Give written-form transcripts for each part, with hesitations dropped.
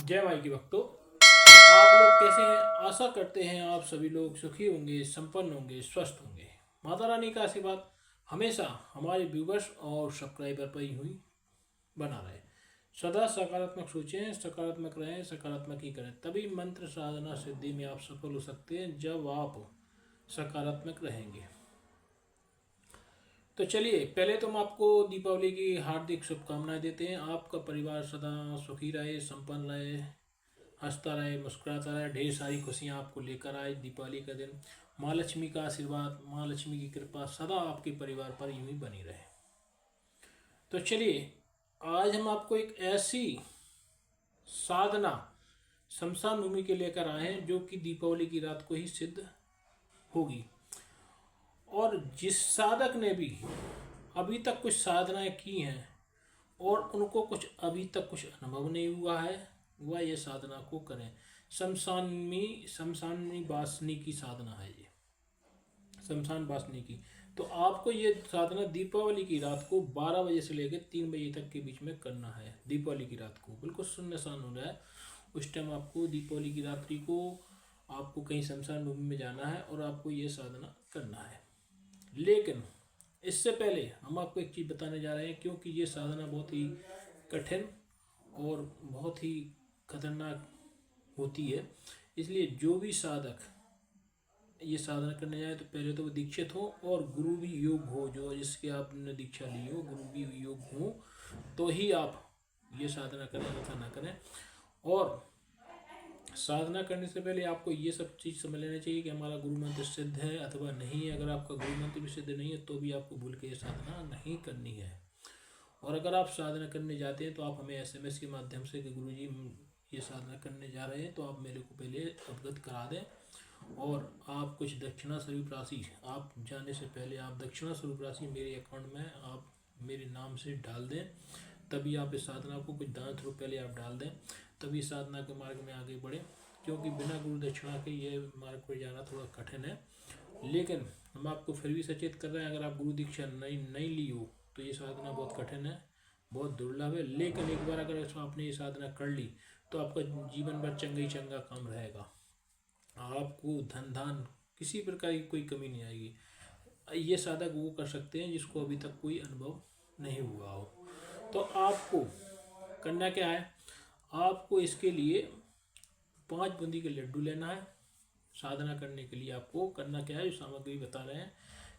जय माई की भक्तों, आप लोग कैसे हैं? आशा करते हैं आप सभी लोग सुखी होंगे, संपन्न होंगे, स्वस्थ होंगे। माता रानी का आशीर्वाद हमेशा हमारे व्यूवर्स और सब्सक्राइबर पर ही हुई बना रहे। सदा सकारात्मक सोचें, सकारात्मक रहें, सकारात्मक ही करें, तभी मंत्र साधना सिद्धि में आप सफल हो सकते हैं जब आप सकारात्मक रहेंगे। तो चलिए, पहले तो हम आपको दीपावली की हार्दिक शुभकामनाएं देते हैं। आपका परिवार सदा सुखी रहे, संपन्न रहे, हंसता रहे, मुस्कुराता रहे, ढेर सारी खुशियाँ आपको लेकर आए दीपावली का दिन। माँ लक्ष्मी का आशीर्वाद, माँ लक्ष्मी की कृपा सदा आपके परिवार पर यूं ही बनी रहे। तो चलिए, आज हम आपको एक ऐसी साधना शमशान भूमि के लेकर आए हैं जो कि दीपावली की रात को ही सिद्ध होगी। और जिस साधक ने भी अभी तक कुछ साधनाएं की हैं और उनको कुछ अभी तक कुछ अनुभव नहीं हुआ है, वह ये साधना को करें। शमशानी वासनी की साधना है ये, शमशान वासनी की। तो आपको ये साधना दीपावली की रात को 12 बजे से लेकर 3 बजे तक के बीच में करना है। दीपावली की रात को बिल्कुल सुनसान हो रहा है, उस टाइम आपको दीपावली की रात्रि को आपको कहीं शमशान भूमि में जाना है और आपको ये साधना करना है। लेकिन इससे पहले हम आपको एक चीज़ बताने जा रहे हैं, क्योंकि ये साधना बहुत ही कठिन और बहुत ही खतरनाक होती है। इसलिए जो भी साधक ये साधना करने जाए तो पहले तो वो दीक्षित हो और गुरु भी योग हो, जो जिसके आपने दीक्षा ली हो, गुरु भी योग हो, तो ही आप ये साधना करें, ऐसा ना करें। और साधना करने से पहले आपको ये सब चीज़ समझ लेना चाहिए कि हमारा गुरु मंत्र सिद्ध है अथवा नहीं है। अगर आपका गुरु मंत्र भी सिद्ध नहीं है तो भी आपको भूल के ये साधना नहीं करनी है। और अगर आप साधना करने जाते हैं तो आप हमें SMS के माध्यम से कि गुरुजी हम ये साधना करने जा रहे हैं, तो आप मेरे को पहले अवगत करा दें। और आप कुछ दक्षिणा स्वरूप राशि, आप जाने से पहले आप दक्षिणा स्वरूप राशि मेरे अकाउंट में आप मेरे नाम से डाल दें, तभी आप इस साधना को कुछ दान स्वरूप पहले आप डाल दें, तभी साधना के मार्ग में आगे बढ़े। क्योंकि बिना गुरु दक्षिणा के ये मार्ग पर जाना थोड़ा कठिन है। लेकिन हम आपको फिर भी सचेत कर रहे हैं, अगर आप गुरु दीक्षा नहीं ली हो तो ये साधना बहुत कठिन है, बहुत दुर्लभ है। लेकिन एक बार अगर आपने ये साधना कर ली तो आपका जीवन भर चंगा ही चंगा काम रहेगा। आपको धन धान किसी प्रकार की कोई कमी नहीं आएगी। ये साधक वो कर सकते हैं जिसको अभी तक कोई अनुभव नहीं हुआ हो। तो आपको करना क्या है, आपको इसके लिए 5 बूंदी के लड्डू लेना है। साधना करने के लिए आपको करना क्या है, जो सामग्री बता रहे हैं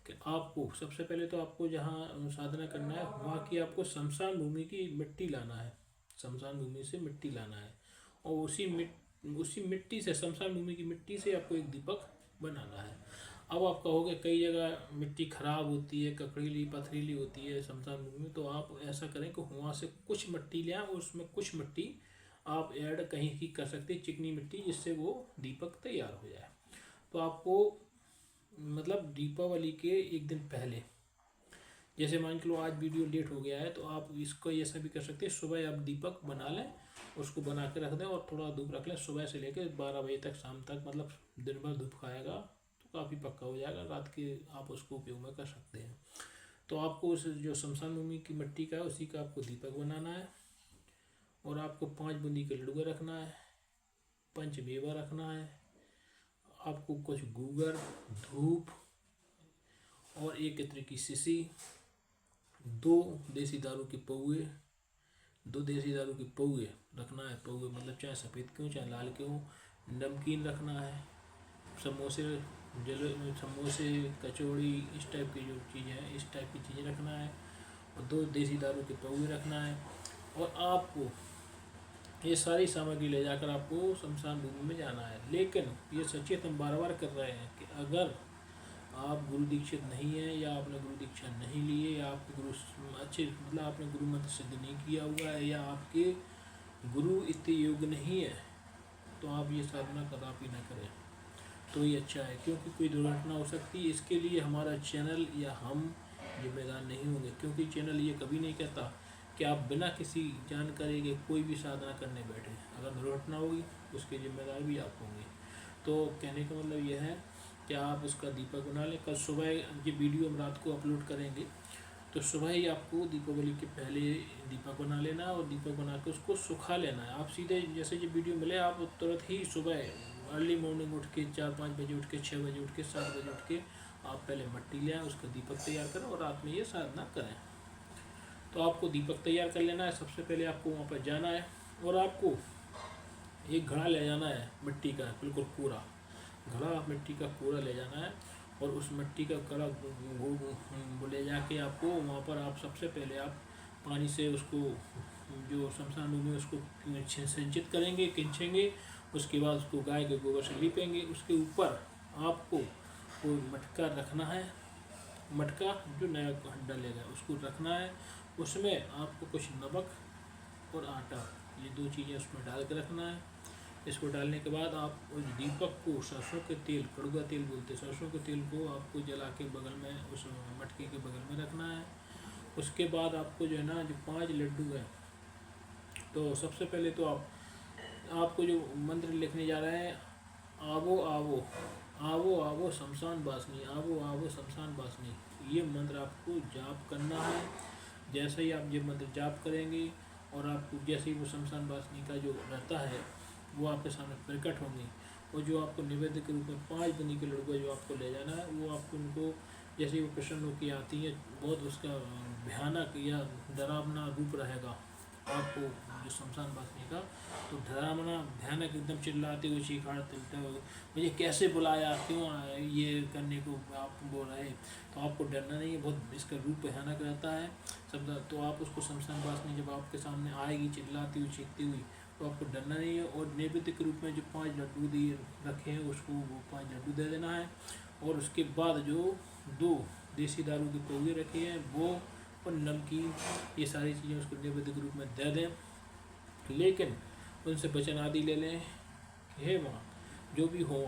कि आपको सबसे पहले तो आपको जहाँ साधना करना है वहाँ की आपको शमशान भूमि की मिट्टी लाना है। शमशान भूमि से मिट्टी लाना है और उसी मिट्टी से, शमशान भूमि की मिट्टी से आपको एक दीपक बनाना है। अब आप कहोगे कई जगह मिट्टी खराब होती है, ककड़ीली पथरीली होती है शमशान भूमि में, तो आप ऐसा करें कि वहाँ से कुछ मिट्टी लें और उसमें कुछ मिट्टी आप ऐड कहीं की कर सकते हैं, चिकनी मिट्टी, जिससे वो दीपक तैयार हो जाए। तो आपको मतलब दीपावली के एक दिन पहले, जैसे मान के लो आज वीडियो लेट हो गया है तो आप इसको ऐसा भी कर सकते हैं, सुबह आप दीपक बना लें, उसको बना के रख दें और थोड़ा धूप रख लें। सुबह से लेकर 12 बजे तक, शाम तक, मतलब दिन भर धूप खाएगा तो काफ़ी पक्का हो जाएगा, रात के आप उसको उपयोग में कर सकते हैं। तो आपको उस जो शमशान भूमि की मिट्टी का है उसी का आपको दीपक बनाना है। और आपको 5 बूंदी के लड्डू रखना है, पंचमेवा रखना है, आपको कुछ गूगर, धूप और 1 इत्र की शीशी, 2 देसी दारू के पौए, 2 देसी दारू के पौए रखना है। पौए मतलब चाहे सफ़ेद क्यों चाहे लाल क्यों। नमकीन रखना है, समोसे, समोसे, कचौड़ी, इस टाइप की जो चीज़ें हैं, इस टाइप की चीज़ें रखना है। और 2 देसी दारू के पौए रखना है। और आपको ये सारी सामग्री ले जाकर आपको शमशान भूमि में जाना है। लेकिन ये सचेत हम बार बार कर रहे हैं कि अगर आप गुरु दीक्षित नहीं है, या आपने गुरु दीक्षा नहीं ली है, या आपके गुरु अच्छे मतलब आपने गुरु मंत्र सिद्ध नहीं किया हुआ है, या आपके गुरु इतने योग्य नहीं है, तो आप ये साधना कदापि न करें तो ही अच्छा है। क्योंकि कोई दुर्घटना हो सकती है। इसके लिए हमारा चैनल या हम जिम्मेदार नहीं होंगे, क्योंकि चैनल ये कभी नहीं कहता कि आप बिना किसी जानकारी के कोई भी साधना करने बैठे। अगर दुर्घटना होगी उसके जिम्मेदार भी आप होंगे। तो कहने का मतलब यह है कि आप उसका दीपक बना लें। कल सुबह ये वीडियो हम रात को अपलोड करेंगे, तो सुबह ही आपको दीपावली के पहले दीपक बना लेना है और दीपक बना के उसको सुखा लेना है। आप सीधे जैसे ये वीडियो मिले आप तुरंत ही सुबह अर्ली मॉर्निंग उठ के 4-5 बजे उठ के 6 बजे उठ के 7 बजे उठ के आप पहले मिट्टी ले आएँ, उसका दीपक तैयार करें और रात में ये साधना करें। तो आपको दीपक तैयार कर लेना है। सबसे पहले आपको वहाँ पर जाना है और आपको एक घड़ा ले जाना है मिट्टी का, बिल्कुल पूरा घड़ा मिट्टी का पूरा ले जाना है और उस मिट्टी का घड़ा वो ले जाके आपको वहाँ पर आप सबसे पहले आप पानी से उसको जो शमशान भूमि में उसको सिंचित करेंगे, खींचेंगे। उसके बाद उसको गाय के गोबर से लीपेंगे। उसके ऊपर आपको कोई मटका रखना है, मटका जो नया हड्डा लेगा उसको रखना है। उसमें आपको कुछ नमक और आटा, ये 2 चीज़ें उसमें डाल के रखना है। इसको डालने के बाद आप उस दीपक को सरसों के तेल, कड़ुआ तेल बोलते हैं, सरसों के तेल को आपको जला के बगल में उस मटके के बगल में रखना है। उसके बाद आपको जो है ना, जो 5 लड्डू हैं, तो सबसे पहले तो आपको जो मंत्र लिखने जा रहे हैं, आवो आवो आवो आवो शमशान वासनी, आवो आवो शमशान वासनी, ये मंत्र आपको जाप करना है। जैसे ही आप ये मंत्र जाप करेंगे और आपको जैसे ही वो शमशान वासनी का जो रहता है वो आपके सामने प्रकट होंगी और जो आपको निवेद्य के रूप में 5 बनी के लड़ुआ जो आपको ले जाना है, वो आपको उनको जैसे ही वो प्रसन्न होकर आती है, बहुत उसका भयानक या डरावना रूप रहेगा आपको जो शमशान वासनी का, तो डरावना भयानक एकदम चिल्लाते हुए चीखाते हुए, मुझे कैसे बुलाया, क्यों ये करने को आप बोल रहे, तो आपको डरना नहीं है। बहुत इसका रूप भयानक रहता है सब। तो आप उसको शमशान वासनी जब आपके सामने आएगी चिल्लाती हुई चीखती हुई, तो आपको डरना नहीं है। और नैवेद्य के रूप में जो 5 लड्डू दिए रखे हैं उसको वो 5 लड्डू दे देना है। और उसके बाद जो 2 देसी दारू के पौधे रखे हैं वो और नमकीन, ये सारी चीज़ें उसको नैवेद्य के रूप में दे दें। लेकिन उनसे वचन आदि ले लें, हे माँ जो भी हो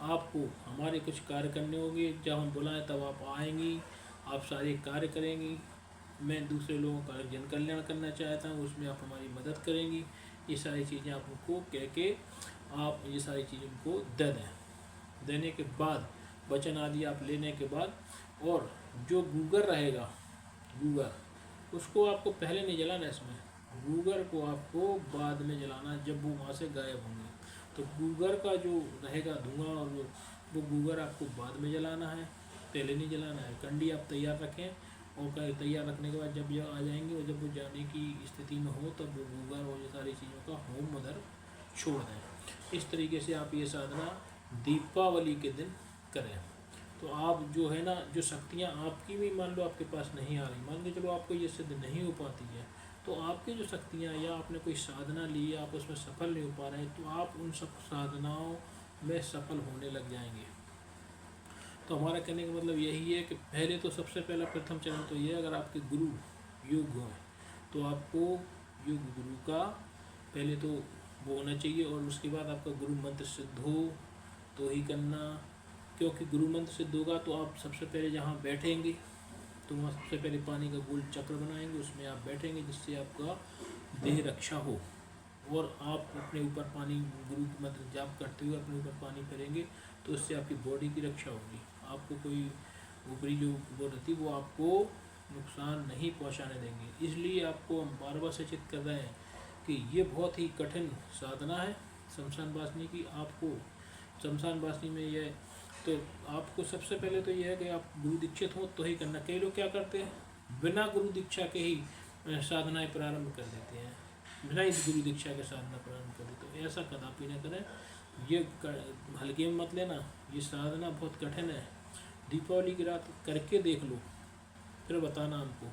आपको हमारे कुछ कार्य करने होंगे, जब हम बुलाएं तब आप आएंगी, आप सारे कार्य करेंगी। मैं दूसरे लोगों का जन कल्याण करना चाहता हूँ, उसमें आप हमारी मदद करेंगी। ये सारी चीज़ें आप उनको कह के आप ये सारी चीज़ें उनको दे दें। देने के बाद वचन आदि आप लेने के बाद, और जो गूगर रहेगा, गूगर उसको आपको पहले नहीं जलाना, इसमें गूगर को आपको बाद में जलाना जब वो वहाँ से गायब होंगे। तो गूगर का जो रहेगा धुआं और वो गूगर आपको बाद में जलाना है, पहले नहीं जलाना है। कंडी आप तैयार रखें और तैयार रखने के बाद जब ये आ जाएंगे और जब वो जाने की स्थिति में हो तब वो गूगर और ये सारी चीज़ों का होम उधर छोड़ दें। इस तरीके से आप ये साधना दीपावली के दिन करें। तो आप जो है ना, जो शक्तियाँ आपकी भी मान लो आपके पास नहीं आ रही, मान के चलो आपको ये सिद्ध नहीं हो पाती है, तो आपकी जो शक्तियाँ या आपने कोई साधना ली, आप उसमें सफल नहीं हो पा रहे, तो आप उन सब साधनाओं में सफल होने लग जाएंगे। तो हमारा कहने का मतलब यही है कि पहले तो सबसे पहला प्रथम चरण तो ये, अगर आपके गुरु योग हो तो आपको योग गुरु का पहले तो वो होना चाहिए, और उसके बाद आपका गुरु मंत्र सिद्ध हो तो ही करना। क्योंकि गुरु मंत्र सिद्ध होगा तो आप सबसे पहले जहाँ बैठेंगे तो वहाँ सबसे पहले पानी का गोल चक्र बनाएंगे, उसमें आप बैठेंगे जिससे आपका देह रक्षा हो। और आप अपने ऊपर पानी गुरु की मंत्र जाप करते हुए अपने ऊपर पानी फेरेंगे तो उससे आपकी बॉडी की रक्षा होगी। आपको कोई ऊपरी जो वो रहती वो आपको नुकसान नहीं पहुंचाने देंगे। इसलिए आपको हम बार बार सचेत कर रहे हैं कि ये बहुत ही कठिन साधना है शमशान वासनी की। आपको शमशान वासनी में यह तो आपको सबसे पहले तो यह है कि आप गुरु दीक्षित हो तो ही करना। कई लोग क्या करते हैं, बिना गुरु दीक्षा के ही साधनाएं प्रारंभ कर देते हैं, बिना इस गुरु दीक्षा के साधना प्रारंभ कर देते हैं। ऐसा कदापि न करें, ये हल्के में मत लेना, ये साधना बहुत कठिन है। दीपावली की रात करके देख लो फिर बताना, हमको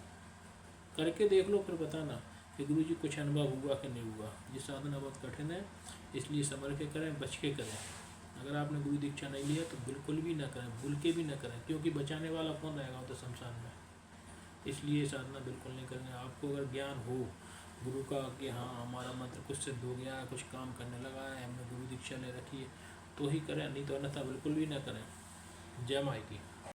करके देख लो फिर बताना कि गुरु जी कुछ अनुभव हुआ कि नहीं हुआ। ये साधना बहुत कठिन है, इसलिए समझ के करें, बच के करें। अगर आपने गुरु दीक्षा नहीं लिया तो बिल्कुल भी ना करें, भूल के भी ना करें, क्योंकि बचाने वाला कौन रहेगा तो शमशान में। इसलिए साधना बिल्कुल नहीं करेंगे। आपको अगर ज्ञान हो गुरु का कि हाँ हमारा मंत्र कुछ सिद्ध हो गया, कुछ काम करने लगा है, हमने गुरु दीक्षा ले रखी है, तो ही करें, नहीं तो अन्यथा बिल्कुल भी ना करें। जय माई की।